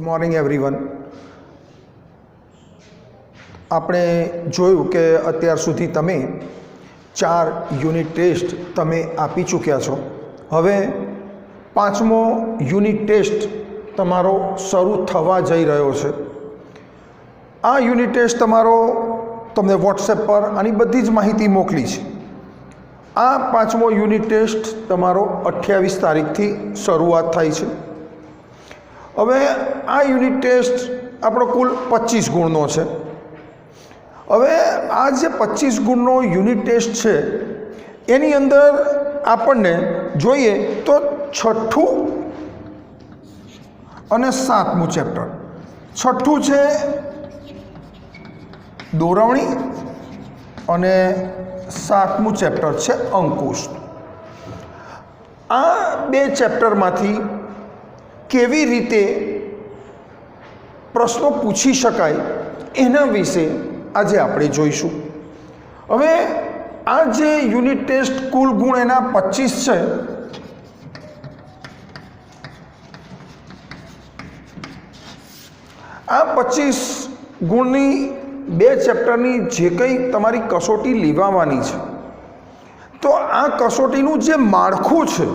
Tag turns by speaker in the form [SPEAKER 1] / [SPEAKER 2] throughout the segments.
[SPEAKER 1] Good morning everyone. આપણે જોયું કે અત્યાર સુધી તમે 4 યુનિટ ટેસ્ટ તમે આપી ચૂક્યા છો। હવે 5મો યુનિટ ટેસ્ટ તમારો શરૂ થવા જઈ રહ્યો છે। આ યુનિટ ટેસ્ટ તમારો તમને વોટ્સએપ પર આની બધી જ માહિતી મોકલી છે। આ 5મો યુનિટ ટેસ્ટ તમારો 28 તારીખથી શરૂઆત થાય છે। હવે આ યુનિટ ટેસ્ટ આપણો કુલ 25 ગુણનો છે। હવે આ જે 25 ગુણનો યુનિટ ટેસ્ટ છે એની અંદર આપણને જોઈએ તો 6થું અને 7મું ચેપ્ટર। 6થું છે દોરવણી અને 7મું ચેપ્ટર છે અંકુશ। આ બે ચેપ્ટરમાંથી કેવી રીતે પ્રશ્નો પૂછી શકાય એના વિશે આજે આપણે જોઈશું। હવે આ જે યુનિટ ટેસ્ટ કુલ ગુણ એના 25 છે, આ 25 ગુણની બે ચેપ્ટરની જે કંઈ તમારી કસોટી લેવાની છે, તો આ કસોટીનું જે માળખું છે,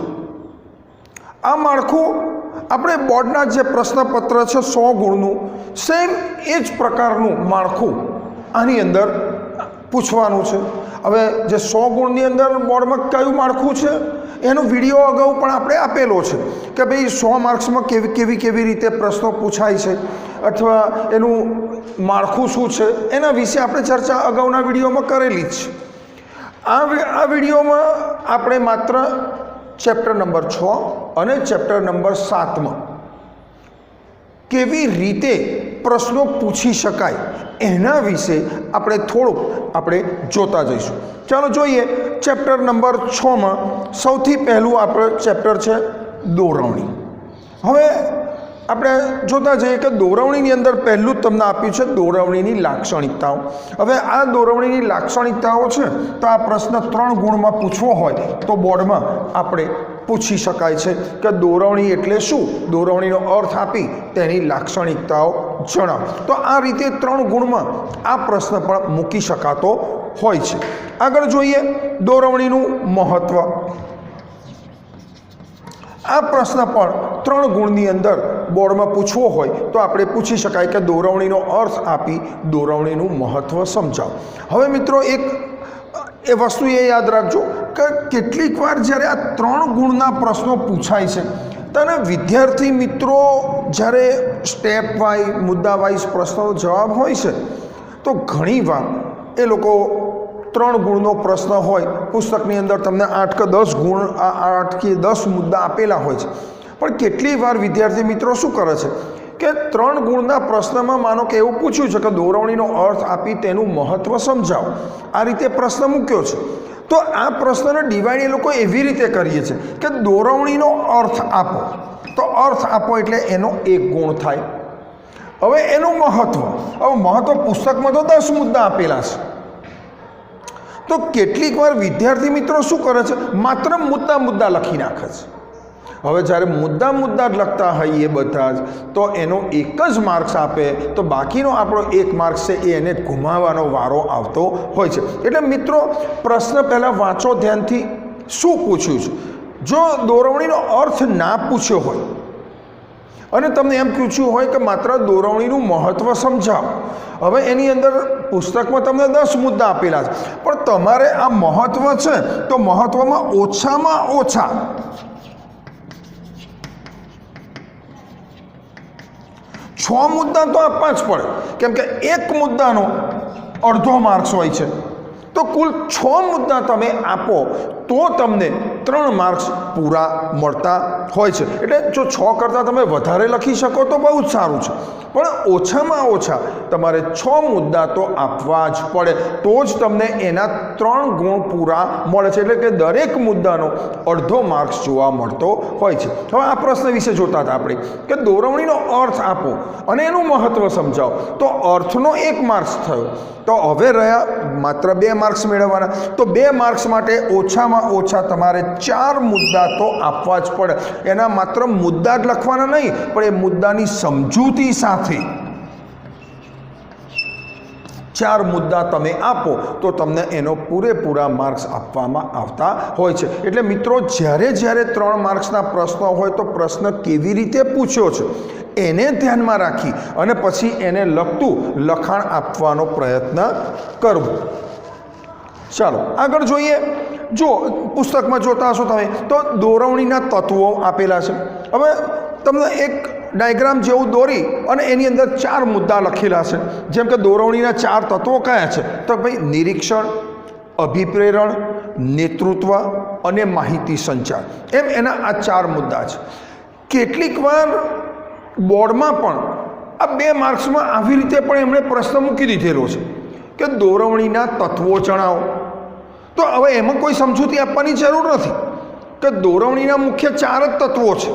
[SPEAKER 1] આ માળખું આપણે બોર્ડના જે પ્રશ્નપત્ર છે 100 ગુણનું સેમ એ જ પ્રકારનું માળખું આની અંદર પૂછવાનું છે। હવે જે 100 ગુણની અંદર બોર્ડમાં કયું માળખું છે એનો વિડીયો અગાઉ પણ આપણે આપેલો છે કે ભાઈ 100 માર્ક્સમાં કેવી રીતે પ્રશ્નો પૂછાય છે અથવા એનું માળખું શું છે એના વિશે આપણે ચર્ચા અગાઉના વિડીયોમાં કરેલી જ છે। આ વિડીયોમાં આપણે માત્ર ચેપ્ટર નંબર 6 અને ચેપ્ટર નંબર 7માં કેવી રીતે પ્રશ્નો પૂછી શકાય એના વિશે આપણે થોડુંક જોતા જઈશું। ચાલો જોઈએ ચેપ્ટર નંબર 6માં સૌથી પહેલું આપણું ચેપ્ટર છે દોરવણી। હવે આપણે જોતા જઈએ કે દોરવણીની અંદર પહેલું જ તમને આપ્યું છે દોરવણીની લાક્ષણિકતાઓ। હવે આ દોરવણીની લાક્ષણિકતાઓ છે તો આ પ્રશ્ન 3 ગુણમાં પૂછવો હોય તો બોર્ડમાં આપણે પૂછી શકાય છે કે દોરવણી એટલે શું, દોરવણીનો અર્થ આપી તેની લાક્ષણિકતાઓ જણાવો। તો આ રીતે 3 ગુણમાં આ પ્રશ્ન પણ મૂકી શકાતો હોય છે। આગળ જોઈએ દોરવણીનું મહત્ત્વ। આ પ્રશ્ન પણ 3 ગુણની અંદર બોર્ડમાં પૂછવો હોય તો આપણે પૂછી શકાય કે દોરવણીનો અર્થ આપી દોરવણીનું મહત્ત્વ સમજાવો। હવે મિત્રો એ વસ્તુ એ યાદ રાખજો કે કેટલીક વાર જ્યારે આ 3 ગુણના પ્રશ્નો પૂછાય છે ત્યારે વિદ્યાર્થી મિત્રો જ્યારે સ્ટેપ વાઇઝ મુદ્દા વાઇઝ પ્રશ્નનો જવાબ હોય છે તો ઘણીવાર એ લોકો 3 ગુણનો પ્રશ્ન હોય, પુસ્તકની અંદર તમને 8 કે 10 ગુણ 8 કે 10 મુદ્દા આપેલા હોય છે, પણ કેટલી વાર વિદ્યાર્થી મિત્રો શું કરે છે કે 3 ગુણના પ્રશ્નમાં માનો કે એવું પૂછ્યું છે કે દોરવણીનો અર્થ આપી તેનું મહત્ત્વ સમજાવો, આ રીતે પ્રશ્ન મૂક્યો છે તો આ પ્રશ્નને ડિવાઈડ એ લોકો એવી રીતે કરીએ છે કે દોરવણીનો અર્થ આપો, તો અર્થ આપો એટલે એનો 1 ગુણ થાય। હવે એનું મહત્ત્વ, પુસ્તકમાં તો 10 મુદ્દા આપેલા છે, તો કેટલીક વાર વિદ્યાર્થી મિત્રો શું કરે છે માત્ર મુદ્દા લખી નાખે છે। હવે જ્યારે મુદ્દા લખતા હોઈએ બધા જ તો એનો 1 જ માર્ક્સ આપે તો બાકીનો આપણો 1 માર્ક્સ છે એ એને ગુમાવવાનો વારો આવતો હોય છે। એટલે મિત્રો પ્રશ્ન પહેલાં વાંચો ધ્યાનથી, શું પૂછ્યું છે। જો દોરવણીનો અર્થ ના પૂછ્યો હોય અને તમને એમ પૂછ્યું હોય કે માત્ર દોરવણીનું મહત્ત્વ સમજાવો, હવે એની અંદર પુસ્તકમાં તમને 10 મુદ્દા આપેલા છે પણ તમારે આ મહત્ત્વ છે તો મહત્ત્વમાં ઓછામાં ઓછા 6 મુદ્દા તો આપવા જ પડે, કેમ કે 1 મુદ્દાનો અડધો માર્ક્સ હોય છે, તો કુલ 6 મુદ્દા તમે આપો તો તમને 3 માર્ક્સ પૂરા મળતા હોય છે। એટલે જો 6 કરતાં તમે વધારે લખી શકો તો બહુ જ સારું છે, પણ ઓછામાં ઓછા તમારે 6 મુદ્દા તો આપવા જ પડે તો જ તમને એના 3 ગુણ પૂરા મળે છે, એટલે કે દરેક મુદ્દાનો અડધો માર્ક્સ જોવા મળતો હોય છે। હવે આ પ્રશ્ન વિશે જોતા હતા આપણે કે દોરવણીનો અર્થ આપો અને એનું મહત્ત્વ સમજાવો, તો અર્થનો 1 માર્ક્સ થયો, તો હવે રહ્યા માત્ર 2 માર્ક્સ મેળવવાના, તો 2 માર્ક્સ માટે ઓછામાં ઓછા તમારે 4 મુદ્દા મુદ્દા તો આપવા જ પડે. એના માત્ર મુદ્દા જ લખવાના નહીં, પણ એ મુદ્દાની સમજૂતી સાથે 4 મુદ્દા તમે આપો તો તમને એનો પૂરેપૂરા માર્ક્સ આપવામાં આવતા હોય છે. એટલે મિત્રો, જ્યારે 3 માર્ક્સના પ્રશ્નો હોય તો પ્રશ્ન કેવી રીતે પૂછ્યો છે એને ધ્યાનમાં રાખી અને પછી એને લગતું લખાણ આપવાનો પ્રયત્ન કરવો. ચાલો આગળ જોઈએ. જો પુસ્તકમાં જોતા હશો તમે તો દોરવણીના તત્વો આપેલા છે. હવે તમને એક ડાયગ્રામ જેવું દોરી અને એની અંદર 4 મુદ્દા લખેલા છે. જેમ કે દોરવણીના 4 તત્વો કયા છે? તો ભાઈ નિરીક્ષણ, અભિપ્રેરણ, નેતૃત્વ અને માહિતી સંચાર. એમ એના આ 4 મુદ્દા છે. કેટલીક વાર બોર્ડમાં પણ આ 2 માર્ક્સમાં આવી રીતે પણ એમણે પ્રશ્ન મૂકી દીધેલો છે કે દોરવણીના તત્વો જણાવો. તો હવે એમાં કોઈ સમજૂતી આપવાની જરૂર નથી કે દોરવણીના મુખ્ય 4 જ તત્વો છે,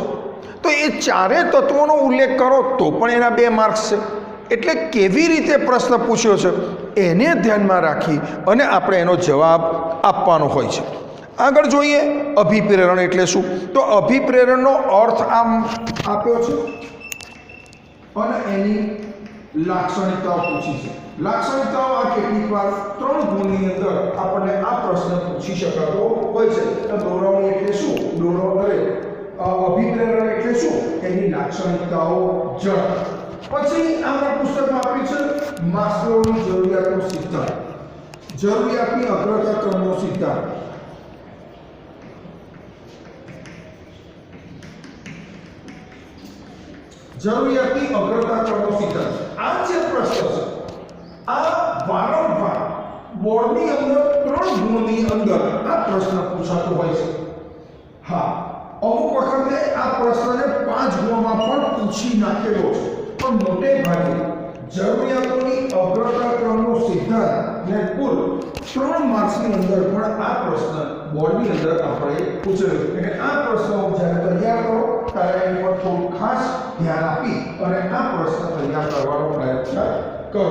[SPEAKER 1] તો એ 4 તત્વોનો ઉલ્લેખ કરો તો પણ એના 2 માર્ક્સ છે. એટલે કેવી રીતે પ્રશ્ન પૂછ્યો છે એને ધ્યાનમાં રાખી અને આપણે એનો જવાબ આપવાનો હોય છે. આગળ જોઈએ અભિપ્રેરણ એટલે શું. તો અભિપ્રેરણનો અર્થ આમ આપ્યો છે અને એની લાક્ષણિકતાઓ પૂછી છે. લાક્ષણિકતાઓ આ કેટલીક વાર 3 ગુણની અંદર આપણને આ પ્રશ્ન પૂછી શકાતો હોય છે. તો દોરવણી એટલે શું, અભિપ્રેરણ એટલે શું, એની લાક્ષણિકતાઓ જણાવો. પછી આપણા પુસ્તકમાં આપી છે માસ્લોની જરૂરિયાતનો સિદ્ધાંત, જરૂરિયાતની અગ્રતા ક્રમનો સિદ્ધાંત. જરૂરિયાતની અગ્રતા ક્રમનો સિદ્ધાંત. આ જે પ્રશ્ન છે આ વારંવાર બોર્ડની અંદર 3 ગુણની અંદર આ પ્રશ્ન પૂછાતો હોય છે. હા, અમુક વખતે આ પ્રશ્નને 5 ગુણમાં પણ પૂછી નાખેલો છે, પણ મોટે ભાગે જરૂરિયાતોની અગ્રતા ક્રમનો સિદ્ધાંત ને કુલ 3 માર્ક્સની અંદર પણ આ પ્રશ્ન બોર્ડની અંદર આપણે પૂછેલો. એટલે આ પ્રશ્નો જ્યારે તૈયાર કરો ત્યારે એની પર થોડું ખાસ ધ્યાન આપી અને આ પ્રશ્ન તૈયાર કરવાનો પ્રયત્ન કરો.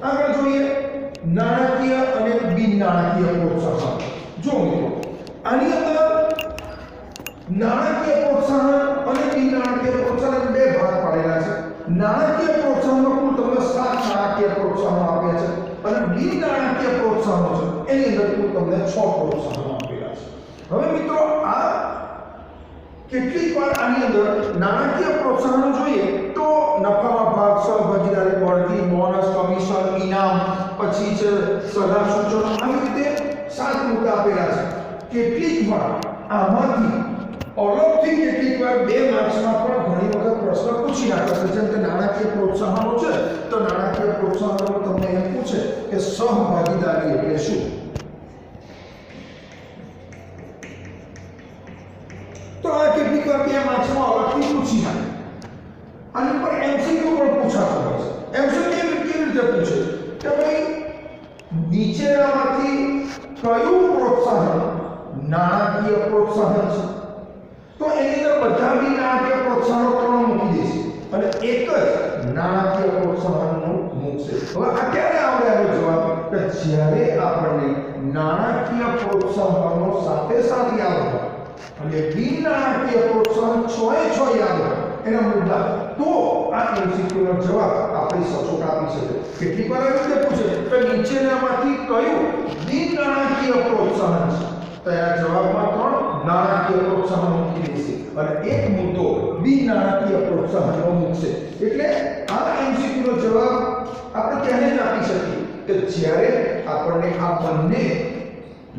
[SPEAKER 1] આગળ જોઈએ નાણાકીય અને બિન નાણાકીય પ્રોત્સાહન. જો મિત્રો, આની અંદર નાણાકીય પ્રોત્સાહન અને બિન નાણાકીય પ્રોત્સાહન 2 ભાગ પાડેલા છે. નાણાકીય પ્રોત્સાહનો કુલ તમને 7 નાણાકીય પ્રોત્સાહનો આપ્યા છે અને બિન નાણાકીય પ્રોત્સાહનો છે એની અંદર કુલ તમને 6 પ્રોત્સાહનો આપેલા છે. હવે મિત્રો, આ કેટલીક વાર આની અંદર નાણાકીય પ્રોત્સાહનો જોઈએ તો નફામાં ભાગ, સહભાગીદારી, બઢતી, બોનસ, કમિશન, ઇનામ, પછી છે સલાહ સૂચનો, આવી રીતે 7 મુદ્દા આપેલા છે. કેટલીક વાર આમાંથી અલગથી કેટલીક વાર 2 માર્ક્સમાં પણ ઘણી વખત પ્રશ્ન પૂછી નાખે છે. જેમ કે નાણાકીય પ્રોત્સાહનો છે તો નાણાકીય પ્રોત્સાહનો તમને એમ પૂછે કે સહભાગીદારી એટલે શું. તો આ કેટલીક વાર 2 માર્ક્સમાં અલગથી પૂછી નાખે. આની પર એમસીક્યુ પણ પૂછાતો હોય છે. એમસીક્યુ કેવી રીતે પૂછે કે ભાઈ નીચેનામાંથી કયું પ્રોત્સાહન નાણાકીય પ્રોત્સાહન છે? તો એની અંદર બધા બી નાણાકીય પ્રોત્સાહનો 3 મૂકી દેશે અને એક જ નાણાકીય પ્રોત્સાહનનું મૂકશે. હવે આ ક્યારે આવે આનો જવાબ? કે જ્યારે આપણને નાણાકીય પ્રોત્સાહનો સાથે સાથે યાદ હોય અને બિન નાણાકીય પ્રોત્સાહન 6 યાદ હોય એના મુદ્દા, તો આ એમસીક્યુનો જવાબ આપણે સચોટ આપી શકે. કેટલીક વાર એવી રીતે પૂછે કે નીચેનામાંથી કયું બિન નાણાકીય પ્રોત્સાહન છે? તો એના જવાબમાં 3 નાણાકીય પ્રોત્સાહન મૂકી દેશે અને એક મુદ્દો બિન નાણાકીય પ્રોત્સાહનનો મૂકશે. એટલે આ એમસીક્યુનો જવાબ આપણે ક્યારે જ આપી શકીએ કે જ્યારે આપણને આ બંને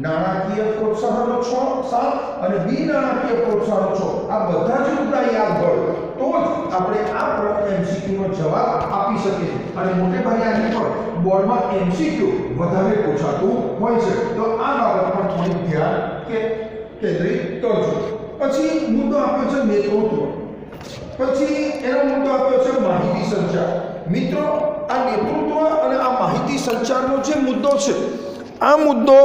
[SPEAKER 1] નાણાકીય પ્રોત્સાહનો 7 અને બિન નાણાકીય પ્રોત્સાહનો 6 આ બધા જ મુદ્દા યાદ હોય તો જ આપણે આ એમસીક્યુનો જવાબ આપી શકીએ. અને મોટે ભાગે આની પર બોર્ડમાં એમસીક્યુ વધારે પૂછાતું હોય છે, તો આ બાબત પર થોડી ધ્યાન કેન્દ્રિત કરજો. પછી મુદ્દો આપ્યો છે નેતૃત્વ. પછી એનો મુદ્દો આપ્યો છે માહિતી સંચાર. મિત્રો, આ નેતૃત્વ અને આ માહિતી સંચારનો જે મુદ્દો છે, આ મુદ્દો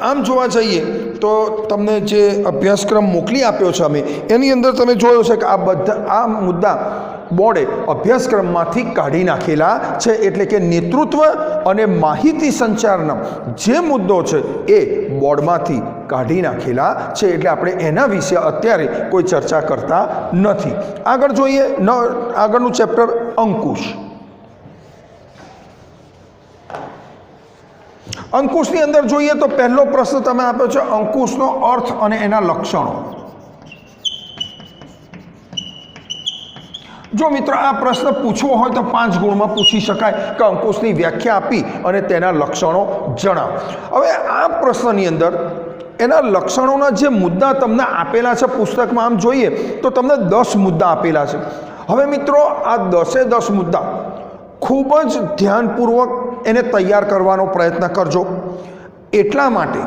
[SPEAKER 1] આમ જોવા જઈએ તો તમને જે અભ્યાસક્રમ મોકલી આપ્યો છે અમે એની અંદર તમે જોયો છે કે આ મુદ્દા બોર્ડે અભ્યાસક્રમમાંથી કાઢી નાખેલા છે. એટલે કે નેતૃત્વ અને માહિતી સંચારનો જે મુદ્દો છે એ બોર્ડમાંથી કાઢી નાખેલા છે, એટલે આપણે એના વિશે અત્યારે કોઈ ચર્ચા કરતા નથી. આગળ જોઈએ આગળનું ચેપ્ટર અંકુશ. અંકુશની અંદર જોઈએ તો પહેલો પ્રશ્ન તમે આપ્યો છે અંકુશનો અર્થ અને એના લક્ષણો. જો મિત્રો આ પ્રશ્ન પૂછવો હોય તો 5 ગુણમાં પૂછી શકાય કે અંકુશની વ્યાખ્યા આપી અને તેના લક્ષણો જણાવો. હવે આ પ્રશ્નની અંદર એના લક્ષણોના જે મુદ્દા તમને આપેલા છે પુસ્તકમાં, આમ જોઈએ તો તમને 10 મુદ્દા આપેલા છે. હવે મિત્રો આ 10 મુદ્દા ખૂબ જ ધ્યાનપૂર્વક એને તૈયાર કરવાનો પ્રયત્ન કરજો, એટલા માટે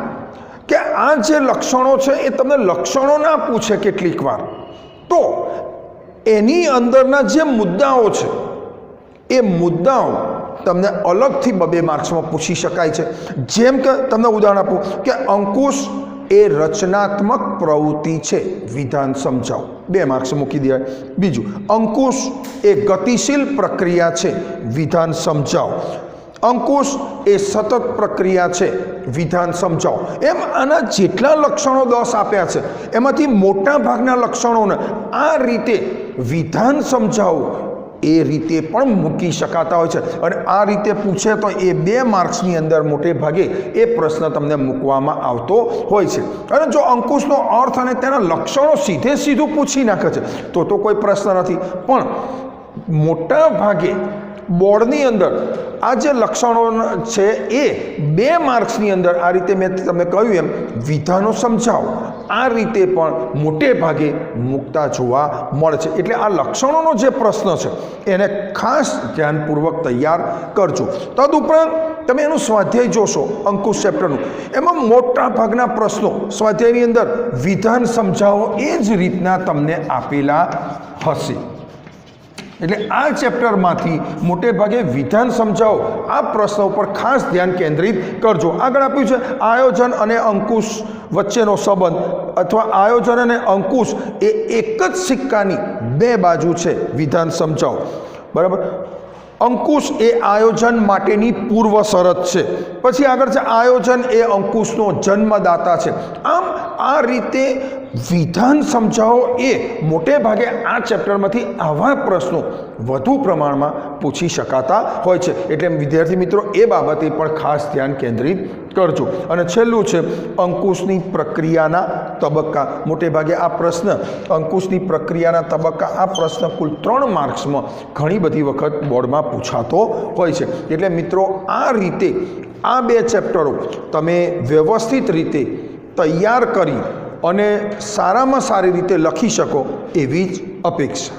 [SPEAKER 1] કે આ જે લક્ષણો છે એ તમને લક્ષણો ના પૂછે કેટલીક વાર, તો એની અંદરના જે મુદ્દાઓ છે એ મુદ્દાઓ તમને અલગથી 2 માર્ક્સમાં પૂછી શકાય છે. જેમ કે તમને ઉદાહરણ આપું કે અંકુશ એ રચનાત્મક પ્રવૃત્તિ છે, વિધાન સમજાવો, 2 માર્ક્સ મૂકી દેવાય. બીજું, અંકુશ એ ગતિશીલ પ્રક્રિયા છે, વિધાન સમજાવો. અંકુશ એ સતત પ્રક્રિયા છે, વિધાન સમજાવો. એમ આના જેટલા લક્ષણો 10 આપ્યા છે એમાંથી મોટા ભાગના લક્ષણોને આ રીતે વિધાન સમજાવો એ રીતે પણ મૂકી શકાતા હોય છે, અને આ રીતે પૂછે તો એ 2 માર્ક્સની અંદર મોટે ભાગે એ પ્રશ્ન તમને મૂકવામાં આવતો હોય છે. અને જો અંકુશનો અર્થ અને તેના લક્ષણો સીધું પૂછી નાખે છે તો કોઈ પ્રશ્ન નથી, પણ મોટા ભાગે બોર્ડની અંદર આ જે લક્ષણો છે એ 2 માર્ક્સની અંદર આ રીતે મેં તમને કહ્યું એમ વિધાનો સમજાવો આ રીતે પણ મોટે ભાગે મૂકતા જોવા મળે છે. એટલે આ લક્ષણોનો જે પ્રશ્ન છે એને ખાસ ધ્યાનપૂર્વક તૈયાર કરજો. તદુપરાંત તમે એનું સ્વાધ્યાય જોશો અંકુશ ચેપ્ટરનું, એમાં મોટા ભાગના પ્રશ્નો સ્વાધ્યાયની અંદર વિધાન સમજાવો એ જ રીતના તમને આપેલા હશે. એટલે આ ચેપ્ટરમાંથી મોટે ભાગે વિધાન સમજાવો આ પ્રશ્ન ઉપર ખાસ ધ્યાન કેન્દ્રિત કરજો. આગળ આપ્યું છે આયોજન અને અંકુશ વચ્ચેનો સંબંધ, અથવા આયોજન અને અંકુશ એ એક જ સિક્કાની 2 બાજુ છે, વિધાન સમજાવો. બરાબર. અંકુશ એ આયોજન માટેની પૂર્વ શરત છે. પછી આગળ છે આયોજન એ અંકુશનો જન્મદાતા છે. આમ આ રીતે વિધાન સમજાવો એ મોટે ભાગે આ ચેપ્ટરમાંથી આવા પ્રશ્નો વધુ પ્રમાણમાં પૂછી શકાતા હોય છે. એટલે વિદ્યાર્થી મિત્રો એ બાબતે પણ ખાસ ધ્યાન કેન્દ્રિત કરજો. અને છેલ્લું છે અંકુશની પ્રક્રિયાના તબક્કા. મોટે ભાગે આ પ્રશ્ન અંકુશની પ્રક્રિયાના તબક્કા, આ પ્રશ્ન કુલ 3 માર્ક્સમાં ઘણી બધી વખત બોર્ડમાં પૂછાતો હોય છે. એટલે મિત્રો આ રીતે આ 2 ચેપ્ટરો તમે વ્યવસ્થિત રીતે તૈયાર કરી અને સારામાં સારી રીતે લખી શકો એવી જ અપેક્ષા.